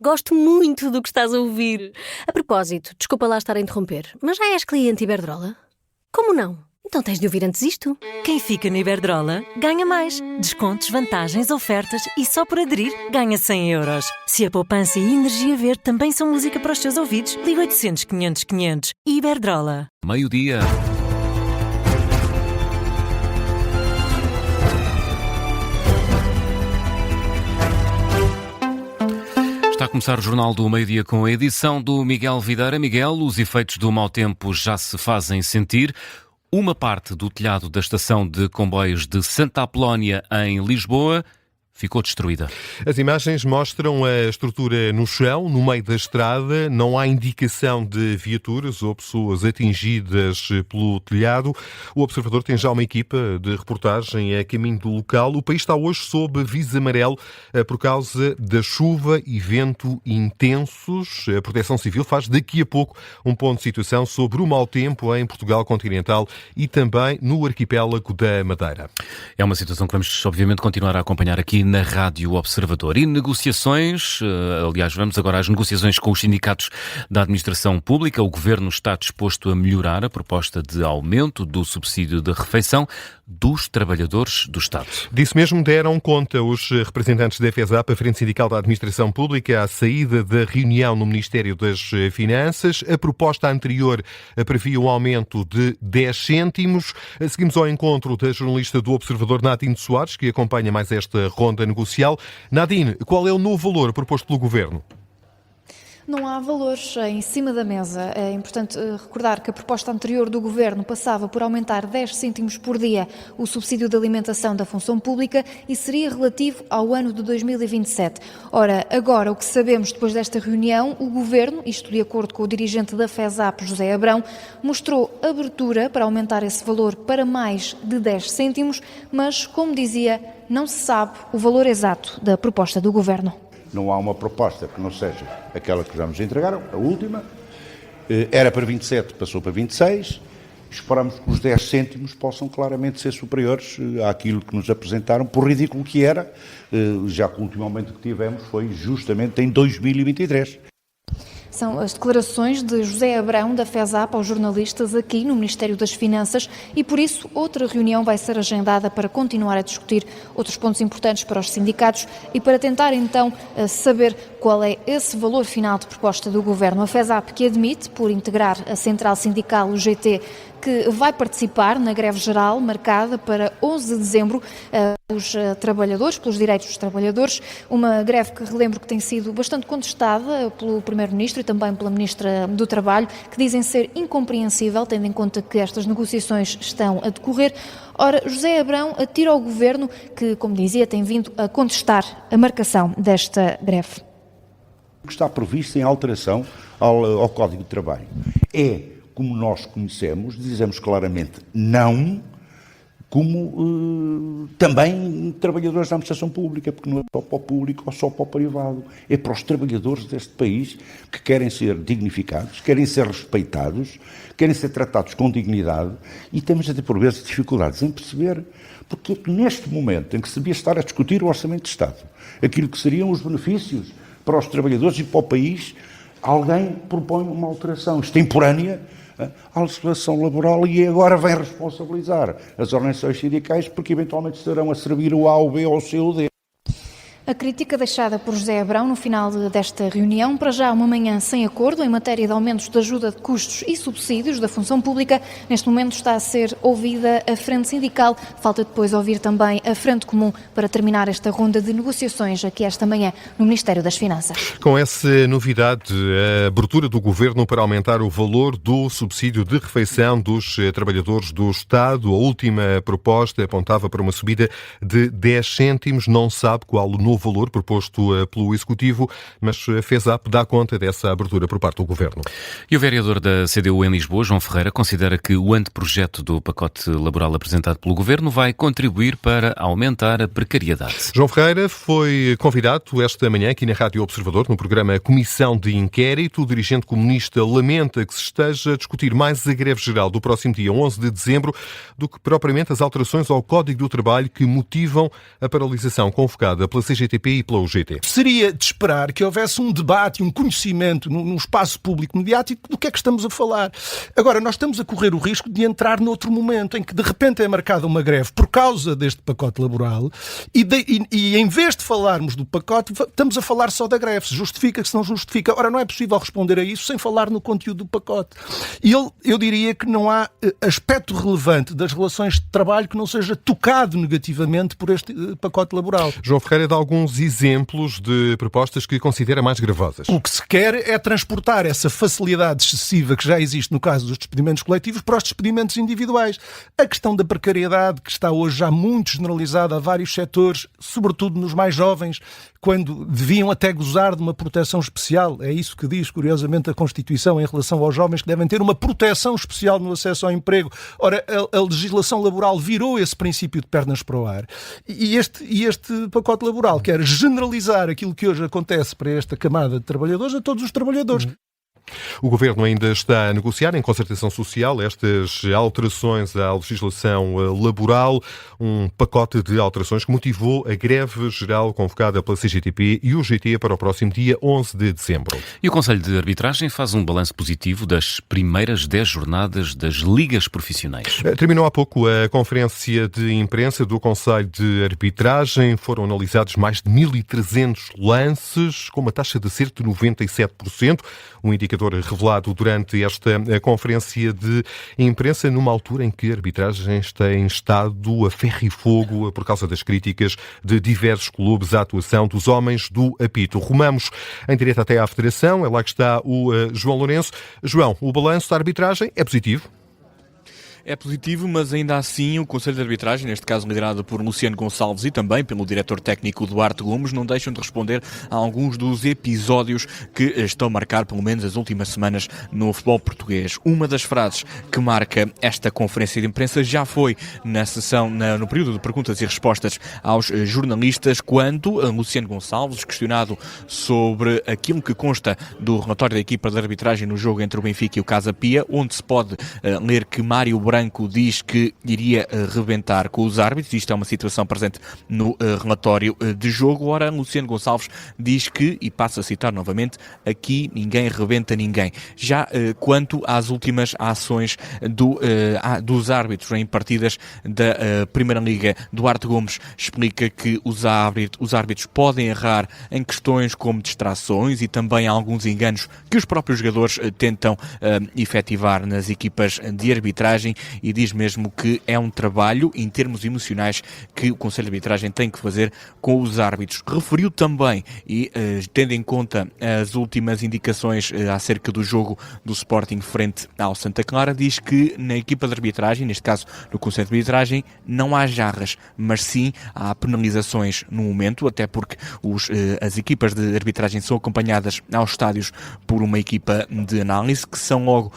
Gosto muito do que estás a ouvir. A propósito, desculpa lá estar a interromper, mas já és cliente Iberdrola? Como não? Então tens de ouvir antes isto. Quem fica na Iberdrola ganha mais. Descontos, vantagens, ofertas e só por aderir ganha 100 euros. Se a poupança e a energia verde também são música para os teus ouvidos, liga 800 500 500. Iberdrola. Meio-dia. Está a começar o Jornal do Meio-Dia com a edição do Miguel Videira. Miguel, os efeitos do mau tempo já se fazem sentir. Uma parte do telhado da estação de comboios de Santa Apolónia, em Lisboa, ficou destruída. As imagens mostram a estrutura no chão, no meio da estrada. Não há indicação de viaturas ou pessoas atingidas pelo telhado. O Observador tem já uma equipa de reportagem a caminho do local. O país está hoje sob aviso amarelo por causa da chuva e vento intensos. A Proteção Civil faz daqui a pouco um ponto de situação sobre o mau tempo em Portugal continental e também no arquipélago da Madeira. É uma situação que vamos, obviamente, continuar a acompanhar aqui na Rádio Observador. E negociações, aliás, vamos agora às negociações com os sindicatos da administração pública. O Governo está disposto a melhorar a proposta de aumento do subsídio de refeição dos trabalhadores do Estado. Disso mesmo deram conta os representantes da FESAP, a Frente Sindical da Administração Pública, à saída da reunião no Ministério das Finanças. A proposta anterior previa um aumento de 10 cêntimos. Seguimos ao encontro da jornalista do Observador, Nadine Soares, que acompanha mais esta ronda negocial. Nadine, qual é o novo valor proposto pelo Governo? Não há valores em cima da mesa. É importante recordar que a proposta anterior do Governo passava por aumentar 10 cêntimos por dia o subsídio de alimentação da função pública e seria relativo ao ano de 2027. Ora, agora o que sabemos depois desta reunião, o Governo, isto de acordo com o dirigente da FESAP, José Abrão, mostrou abertura para aumentar esse valor para mais de 10 cêntimos, mas, como dizia, não se sabe o valor exato da proposta do Governo. Não há uma proposta que não seja aquela que já nos entregaram, a última. Era para 27, passou para 26. Esperamos que os 10 cêntimos possam claramente ser superiores àquilo que nos apresentaram, por ridículo que era, já que o último aumento que tivemos foi justamente em 2023. São as declarações de José Abrão, da FESAP, aos jornalistas aqui no Ministério das Finanças e, por isso, outra reunião vai ser agendada para continuar a discutir outros pontos importantes para os sindicatos e para tentar, então, saber qual é esse valor final de proposta do Governo. A FESAP, que admite, por integrar a central sindical, o GT, que vai participar na greve geral marcada para 11 de dezembro, os trabalhadores, pelos direitos dos trabalhadores, uma greve que relembro que tem sido bastante contestada pelo Primeiro-Ministro e também pela Ministra do Trabalho, que dizem ser incompreensível, tendo em conta que estas negociações estão a decorrer. Ora, José Abrão atira ao Governo que, como dizia, tem vindo a contestar a marcação desta greve. O que está previsto em alteração ao Código de Trabalho é, como nós conhecemos, dizemos claramente não, como também trabalhadores da administração pública, porque não é só para o público ou só para o privado, é para os trabalhadores deste país que querem ser dignificados, querem ser respeitados, querem ser tratados com dignidade e temos até por vezes dificuldades em perceber porque é que neste momento em que se devia estar a discutir o Orçamento de Estado, aquilo que seriam os benefícios para os trabalhadores e para o país, alguém propõe uma alteração extemporânea à legislação laboral e agora vem responsabilizar as organizações sindicais porque eventualmente estarão a servir o A, o B ou o C ou o D. A crítica deixada por José Abrão no final desta reunião, para já uma manhã sem acordo em matéria de aumentos de ajuda de custos e subsídios da função pública, neste momento está a ser ouvida a Frente Sindical, falta depois ouvir também a Frente Comum para terminar esta ronda de negociações aqui esta manhã no Ministério das Finanças. Com essa novidade, a abertura do Governo para aumentar o valor do subsídio de refeição dos trabalhadores do Estado, a última proposta apontava para uma subida de 10 cêntimos, não sabe qual o novo valor proposto pelo Executivo, mas a FESAP dá conta dessa abertura por parte do Governo. E o vereador da CDU em Lisboa, João Ferreira, considera que o anteprojeto do pacote laboral apresentado pelo Governo vai contribuir para aumentar a precariedade. João Ferreira foi convidado esta manhã aqui na Rádio Observador, no programa Comissão de Inquérito. O dirigente comunista lamenta que se esteja a discutir mais a greve geral do próximo dia 11 de dezembro do que propriamente as alterações ao Código do Trabalho que motivam a paralisação convocada pela CGT CGTP e pela UGT. Seria de esperar que houvesse um debate, um conhecimento num espaço público mediático do que é que estamos a falar. Agora, nós estamos a correr o risco de entrar noutro momento em que de repente é marcada uma greve por causa deste pacote laboral e em vez de falarmos do pacote, estamos a falar só da greve. Se justifica, se não justifica. Ora, não é possível responder a isso sem falar no conteúdo do pacote. E eu diria que não há aspecto relevante das relações de trabalho que não seja tocado negativamente por este pacote laboral. João Ferreira dá alguns exemplos de propostas que considera mais gravosas. O que se quer é transportar essa facilidade excessiva que já existe no caso dos despedimentos coletivos para os despedimentos individuais. A questão da precariedade, que está hoje já muito generalizada a vários setores, sobretudo nos mais jovens, quando deviam até gozar de uma proteção especial. É isso que diz, curiosamente, a Constituição em relação aos jovens, que devem ter uma proteção especial no acesso ao emprego. Ora, a legislação laboral virou esse princípio de pernas para o ar. E este pacote laboral quer generalizar aquilo que hoje acontece para esta camada de trabalhadores a todos os trabalhadores. O Governo ainda está a negociar em concertação social estas alterações à legislação laboral, um pacote de alterações que motivou a greve geral convocada pela CGTP e UGT para o próximo dia 11 de dezembro. E o Conselho de Arbitragem faz um balanço positivo das primeiras 10 jornadas das ligas profissionais. Terminou há pouco a conferência de imprensa do Conselho de Arbitragem. Foram analisados mais de 1.300 lances, com uma taxa de cerca de 97%, um indicador revelado durante esta conferência de imprensa, numa altura em que arbitragens têm estado a ferro e fogo por causa das críticas de diversos clubes à atuação dos homens do apito. Rumamos em direto até à Federação, é lá que está o João Lourenço. João, o balanço da arbitragem é positivo? É positivo, mas ainda assim o Conselho de Arbitragem, neste caso liderado por Luciano Gonçalves e também pelo diretor técnico Duarte Gomes, não deixam de responder a alguns dos episódios que estão a marcar, pelo menos as últimas semanas, no futebol português. Uma das frases que marca esta conferência de imprensa já foi na sessão, no período de perguntas e respostas aos jornalistas, quando Luciano Gonçalves, questionado sobre aquilo que consta do relatório da equipa de arbitragem no jogo entre o Benfica e o Casa Pia, onde se pode ler que Mário Branco diz que iria rebentar com os árbitros. Isto é uma situação presente no relatório de jogo. Ora, Luciano Gonçalves diz que, e passo a citar novamente, aqui ninguém rebenta ninguém. Já quanto às últimas ações dos árbitros em partidas da Primeira Liga, Duarte Gomes explica que os árbitros podem errar em questões como distrações e também alguns enganos que os próprios jogadores tentam efetivar nas equipas de arbitragem, e diz mesmo que é um trabalho em termos emocionais que o Conselho de Arbitragem tem que fazer com os árbitros. Referiu também, e tendo em conta as últimas indicações acerca do jogo do Sporting frente ao Santa Clara, diz que na equipa de arbitragem, neste caso no Conselho de Arbitragem, não há jarras, mas sim há penalizações no momento, até porque as equipas de arbitragem são acompanhadas aos estádios por uma equipa de análise, que são logo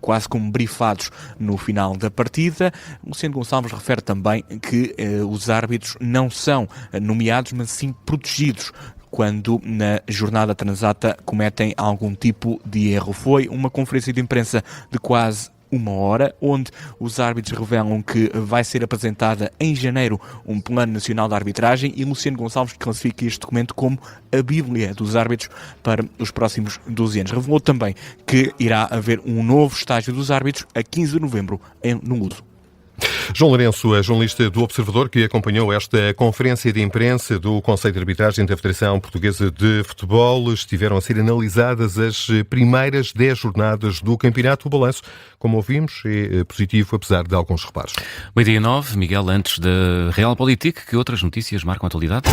quase como brifados no final da partida. Luciano Gonçalves refere também que os árbitros não são nomeados, mas sim protegidos quando na jornada transata cometem algum tipo de erro. Foi uma conferência de imprensa de quase uma hora, onde os árbitros revelam que vai ser apresentada em janeiro um plano nacional de arbitragem, e Luciano Gonçalves classifica este documento como a Bíblia dos árbitros para os próximos 12 anos. Revelou também que irá haver um novo estágio dos árbitros a 15 de novembro no Luso. João Lourenço, jornalista do Observador, que acompanhou esta conferência de imprensa do Conselho de Arbitragem da Federação Portuguesa de Futebol. Estiveram a ser analisadas as primeiras 10 jornadas do campeonato. O balanço, como ouvimos, é positivo, apesar de alguns reparos. Meio-dia 9, Miguel, antes da Realpolitik, que outras notícias marcam a atualidade?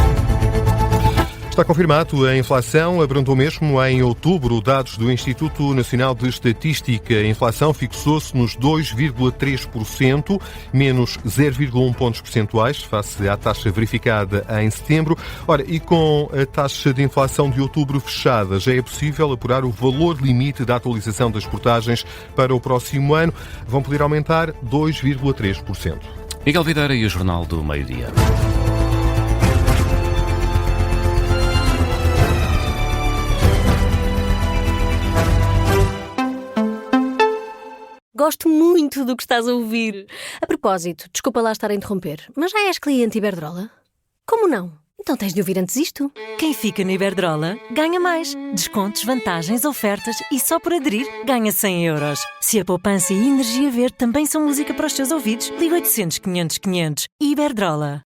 Está confirmado, a inflação abrandou mesmo em outubro. Dados do Instituto Nacional de Estatística, a inflação fixou-se nos 2,3%, menos 0,1 pontos percentuais, face à taxa verificada em setembro. Ora, e com a taxa de inflação de outubro fechada, já é possível apurar o valor limite da atualização das portagens para o próximo ano. Vão poder aumentar 2,3%. Miguel Videira e o Jornal do Meio-Dia. Gosto muito do que estás a ouvir. A propósito, desculpa lá estar a interromper, mas já és cliente Iberdrola? Como não? Então tens de ouvir antes isto. Quem fica na Iberdrola ganha mais. Descontos, vantagens, ofertas e só por aderir ganha 100 euros. Se a poupança e a energia verde também são música para os teus ouvidos, liga 800 500 500. Iberdrola.